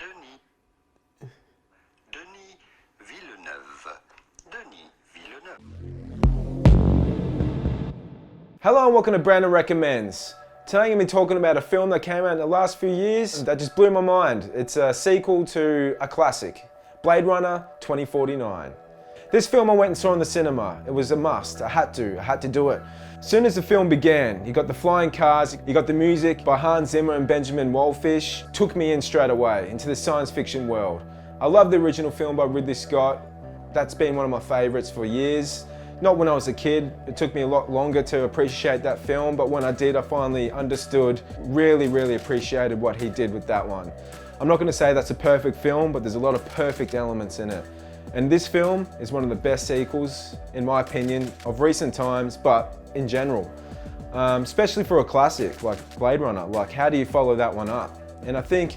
Denis Villeneuve. Denis Villeneuve. Hello and welcome to Brandon Recommends. Today I'm going to be talking about a film that came out in the last few years that just blew my mind. It's a sequel to a classic, Blade Runner 2049. This film I went and saw in the cinema. It was a must. I had to do it. As soon as the film began, you got the flying cars, you got the music by Hans Zimmer and Benjamin Wallfisch. Took me in straight away into the science fiction world. I love the original film by Ridley Scott. That's been one of my favorites for years. Not when I was a kid. It took me a lot longer to appreciate that film, but when I did, I finally understood, really appreciated what he did with that one. I'm not going to say that's a perfect film, but there's a lot of perfect elements in it. And this film is one of the best sequels, in my opinion, of recent times, but in general. Especially for a classic like Blade Runner. Like, how do you follow that one up? And I think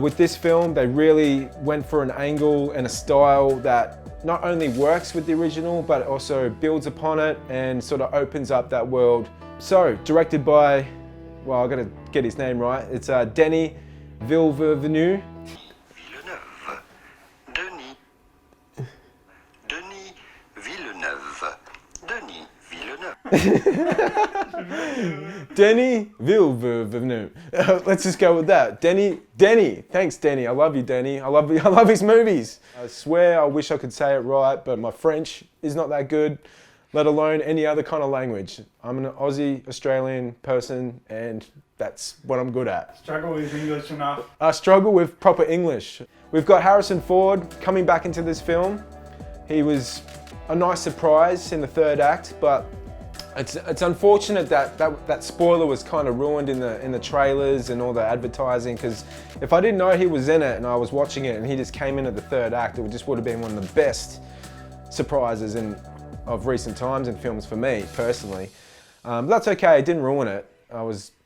with this film, they really went for an angle and a style that not only works with the original, but also builds upon it and sort of opens up that world. So, directed by, well, I've got to get his name right. It's Denis Villeneuve. Denis Villeneuve. Let's just go with that. Denny. Thanks, Denny. I love you, Denny. I love his movies. I swear I wish I could say it right, but my French is not that good, let alone any other kind of language. I'm an Aussie, Australian person, and that's what I'm good at. Struggle with English enough. I struggle with proper English. We've got Harrison Ford coming back into this film. He was a nice surprise in the third act, but it's unfortunate that spoiler was kind of ruined in the trailers and all the advertising, because if I didn't know he was in it and I was watching it and he just came in at the third act, it just would have been one of the best surprises of recent times in films for me personally. But that's okay, it didn't ruin it.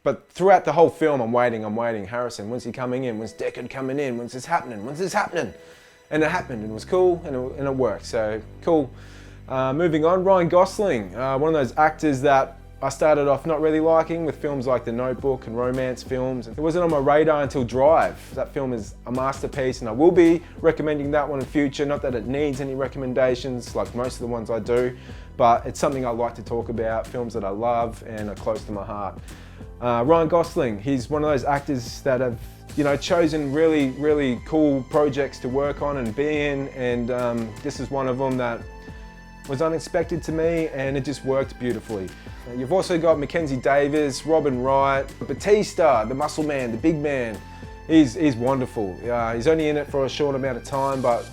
But throughout the whole film, I'm waiting. Harrison, when's he coming in? When's Deckard coming in? When's this happening? And it happened, and it was cool, and it worked, so cool. Moving on, Ryan Gosling, one of those actors that I started off not really liking with films like The Notebook and romance films. It wasn't on my radar until Drive. That film is a masterpiece, and I will be recommending that one in future. Not that it needs any recommendations like most of the ones I do, but it's something I like to talk about, films that I love and are close to my heart. Ryan Gosling, he's one of those actors that have chosen really cool projects to work on and be in, and this is one of them that was unexpected to me, and it just worked beautifully. You've also got Mackenzie Davis, Wright, Bautista, the muscle man, the big man. He's wonderful. He's only in it for a short amount of time, but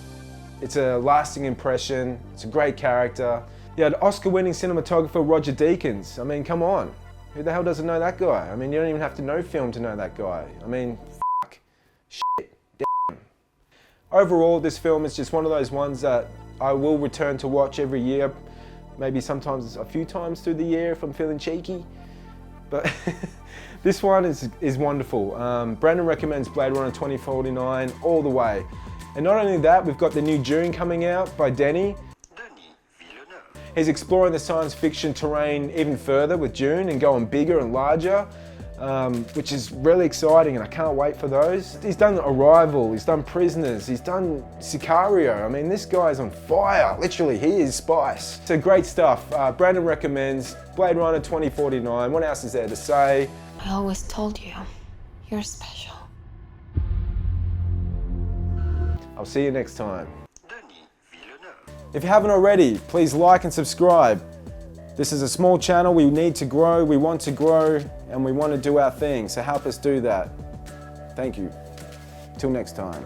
it's a lasting impression. It's a great character. You had Oscar-winning cinematographer Roger Deakins. I mean, come on. Who the hell doesn't know that guy? I mean, you don't even have to know film to know that guy. I mean, shit, damn. Overall, this film is just one of those ones that I will return to watch every year, maybe sometimes a few times through the year if I'm feeling cheeky. But this one is wonderful. Brandon recommends Blade Runner 2049 all the way. And not only that, we've got the new Dune coming out by Denis Villeneuve. He's exploring the science fiction terrain even further with Dune and going bigger and larger. Which is really exciting, and I can't wait for those. He's done Arrival, he's done Prisoners, he's done Sicario. I mean, this guy's on fire. Literally, he is spice. So great stuff. Brandon recommends Blade Runner 2049. What else is there to say? I always told you, you're special. I'll see you next time. If you haven't already, please like and subscribe. This is a small channel. We need to grow, we want to grow, and we want to do our thing. So help us do that. Thank you. Till next time.